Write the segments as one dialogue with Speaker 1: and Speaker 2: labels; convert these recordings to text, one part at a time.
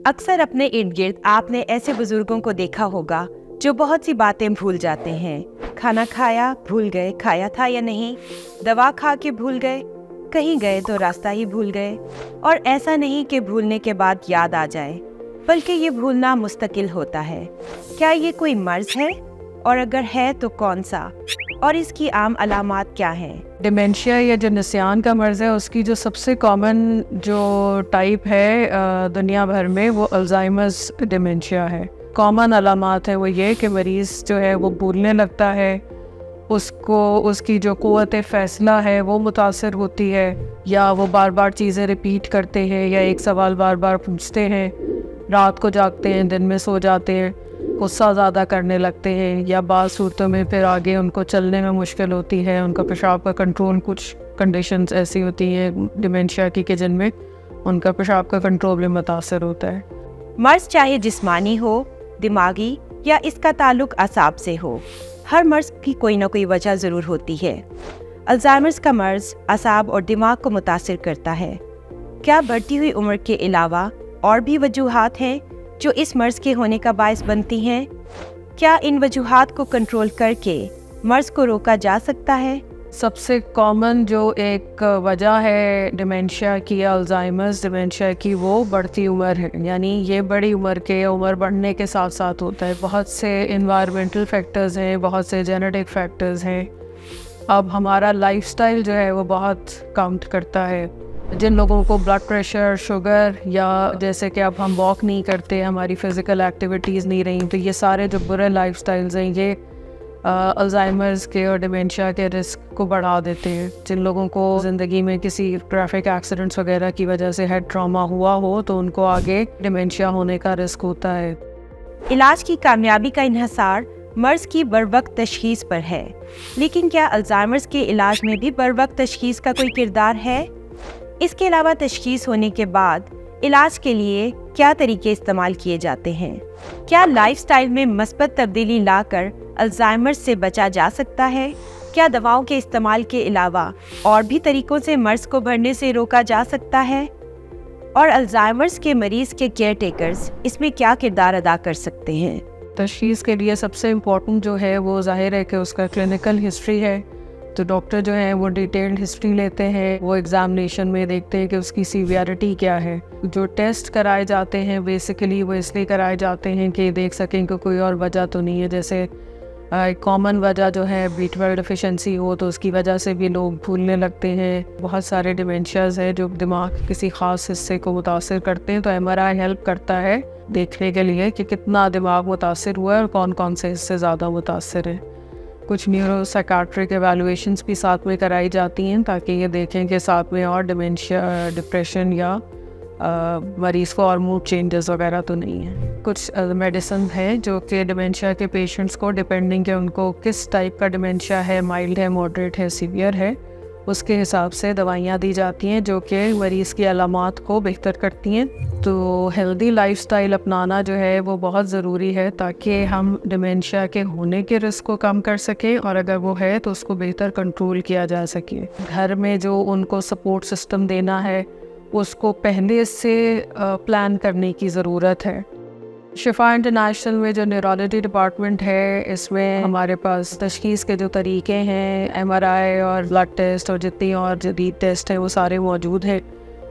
Speaker 1: اکثر اپنے ارد گرد آپ نے ایسے بزرگوں کو دیکھا ہوگا جو بہت سی باتیں بھول جاتے ہیں۔ کھانا کھایا بھول گئے کھایا تھا یا نہیں، دوا کھا کے بھول گئے، کہیں گئے تو راستہ ہی بھول گئے۔ اور ایسا نہیں کہ بھولنے کے بعد یاد آ جائے، بلکہ یہ بھولنا مستقل ہوتا ہے۔ کیا یہ کوئی مرض ہے؟ اور اگر ہے تو کون سا؟ اور اس کی عام علامات کیا ہیں؟
Speaker 2: ڈیمینشیا یا جو نسیان کا مرض ہے، اس کی جو سب سے کامن جو ٹائپ ہے دنیا بھر میں، وہ الزائمرز ڈیمینشیا ہے۔ کامن علامات ہیں وہ یہ کہ مریض جو ہے وہ بھولنے لگتا ہے، اس کی جو قوت فیصلہ ہے وہ متاثر ہوتی ہے، یا وہ بار بار چیزیں ریپیٹ کرتے ہیں یا ایک سوال بار بار پوچھتے ہیں، رات کو جاگتے ہیں دن میں سو جاتے ہیں، غصہ زیادہ کرنے لگتے ہیں، یا بعض صورتوں میں پھر آگے ان کو چلنے میں مشکل ہوتی ہے، ان کا پیشاب کا کنٹرول، کچھ کنڈیشنز ایسی ہوتی ہیں ڈیمینشیا کی کہ جن میں ان کا پیشاب کا کنٹرول بھی متاثر ہوتا ہے۔
Speaker 1: مرض چاہے جسمانی ہو، دماغی، یا اس کا تعلق اعصاب سے ہو، ہر مرض کی کوئی نہ کوئی وجہ ضرور ہوتی ہے۔ الزائمرز کا مرض اعصاب اور دماغ کو متاثر کرتا ہے۔ کیا بڑھتی ہوئی عمر کے علاوہ اور بھی وجوہات ہیں جو اس مرض کے ہونے کا باعث بنتی ہیں؟ کیا ان وجوہات کو کنٹرول کر کے مرض کو روکا جا سکتا ہے؟
Speaker 2: سب سے کامن جو ایک وجہ ہے ڈیمینشیا کی یا الزائمرز ڈیمینشیا کی، وہ بڑھتی عمر ہے۔ یعنی یہ بڑی عمر بڑھنے کے ساتھ ساتھ ہوتا ہے۔ بہت سے انوائرمنٹل فیکٹرز ہیں، بہت سے جینیٹک فیکٹرز ہیں۔ اب ہمارا لائف سٹائل جو ہے وہ بہت کاؤنٹ کرتا ہے۔ جن لوگوں کو بلڈ پریشر، شوگر، یا جیسے کہ اب ہم واک نہیں کرتے، ہماری فزیکل ایکٹیویٹیز نہیں رہیں، تو یہ سارے جو برے لائف سٹائلز ہیں یہ الزائمرز کے اور ڈیمینشیا کے رسک کو بڑھا دیتے ہیں۔ جن لوگوں کو زندگی میں کسی ٹریفک ایکسیڈنٹس وغیرہ کی وجہ سے ہیڈ ٹراما ہوا ہو تو ان کو آگے ڈیمینشیا ہونے کا رسک ہوتا ہے۔
Speaker 1: علاج کی کامیابی کا انحصار مرض کی بروقت تشخیص پر ہے، لیکن کیا الزائمرز کے علاج میں بھی بروقت تشخیص کا کوئی کردار ہے؟ اس کے علاوہ تشخیص ہونے کے بعد علاج کے لیے کیا طریقے استعمال کیے جاتے ہیں؟ کیا لائف سٹائل میں مثبت تبدیلی لا کر الزائمرز سے بچا جا سکتا ہے؟ کیا دواؤں کے استعمال کے علاوہ اور بھی طریقوں سے مرض کو بڑھنے سے روکا جا سکتا ہے؟ اور الزائمرز کے مریض کے کیئر ٹیکرز اس میں کیا کردار ادا کر سکتے ہیں؟
Speaker 2: تشخیص کے لیے سب سے امپورٹنٹ جو ہے وہ ظاہر ہے کہ اس کا کلینکل ہسٹری ہے۔ تو ڈاکٹر جو ہیں وہ ڈیٹیلڈ ہسٹری لیتے ہیں، وہ ایگزامینیشن میں دیکھتے ہیں کہ اس کی سیویرٹی کیا ہے۔ جو ٹیسٹ کرائے جاتے ہیں بیسیکلی وہ اس لیے کرائے جاتے ہیں کہ دیکھ سکیں کہ کوئی اور وجہ تو نہیں ہے۔ جیسے کامن وجہ جو ہے B12 ڈیفیشنسی ہو تو اس کی وجہ سے بھی لوگ بھولنے لگتے ہیں۔ بہت سارے ڈیمینشیاز ہیں جو دماغ کسی خاص حصے کو متاثر کرتے ہیں، تو MRI ہیلپ کرتا ہے دیکھنے کے لیے کہ کتنا دماغ متاثر ہوا ہے اور کون کون سے حصے زیادہ متاثر ہیں۔ کچھ نیورو سائیکیٹرک ایویلویشنز بھی ساتھ میں کرائی جاتی ہیں تاکہ یہ دیکھیں کہ ساتھ میں اور ڈیمینشیا، ڈپریشن یا مریض کو اور موڈ چینجز وغیرہ تو نہیں ہیں۔ کچھ میڈیسن ہیں جو کہ ڈیمینشیا کے پیشنٹس کو ڈپینڈنگ کہ ان کو کس ٹائپ کا ڈیمینشیا ہے، مائلڈ ہے، ماڈریٹ ہے، سیویئر ہے، اس کے حساب سے دوائیاں دی جاتی ہیں جو کہ مریض کی علامات کو بہتر کرتی ہیں۔ تو ہیلدی لائف سٹائل اپنانا جو ہے وہ بہت ضروری ہے تاکہ ہم ڈیمینشیا کے ہونے کے رسک کو کم کر سکیں، اور اگر وہ ہے تو اس کو بہتر کنٹرول کیا جا سکے۔ گھر میں جو ان کو سپورٹ سسٹم دینا ہے اس کو پہلے سے پلان کرنے کی ضرورت ہے۔ شفا انٹرنیشنل میں جو نیورولوجی ڈپارٹمنٹ ہے، اس میں ہمارے پاس تشخیص کے جو طریقے ہیں، MRI اور بلڈ ٹیسٹ اور جتنی اور جدید ٹیسٹ ہیں وہ سارے موجود ہیں۔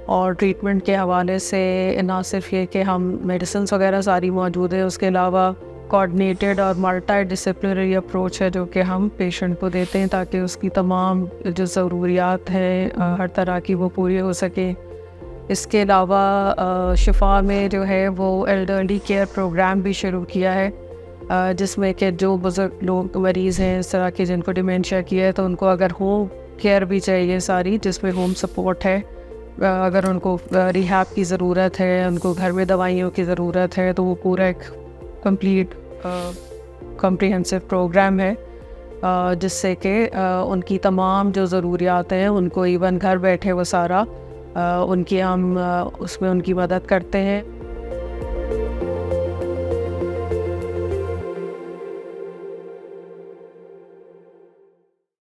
Speaker 2: اور ٹریٹمنٹ کے حوالے سے نہ صرف یہ کہ ہم میڈیسنس وغیرہ ساری موجود ہیں، اس کے علاوہ کوآرڈینیٹڈ اور ملٹی ڈسپلنری اپروچ ہے جو کہ ہم پیشنٹ کو دیتے ہیں تاکہ اس کی تمام جو ضروریات ہیں ہر طرح کی وہ پوری ہو سکیں۔ اس کے علاوہ شفا میں جو ہے وہ ایلڈرلی کیئر پروگرام بھی شروع کیا ہے، جس میں کہ جو بزرگ لوگ مریض ہیں اس طرح کے جن کو ڈیمینشیا کیا ہے تو ان کو اگر ہوم کیئر بھی چاہیے ساری، جس میں ہوم سپورٹ ہے، اگر ان کو ریہیب کی ضرورت ہے، ان کو گھر میں دوائیوں کی ضرورت ہے، تو وہ پورا ایک کمپلیٹ کمپریہنسو پروگرام ہے جس سے کہ ان کی تمام جو ضروریات ہیں ان کو ایون گھر بیٹھے وہ سارا ان کی ہم اس میں ان کی مدد کرتے ہیں۔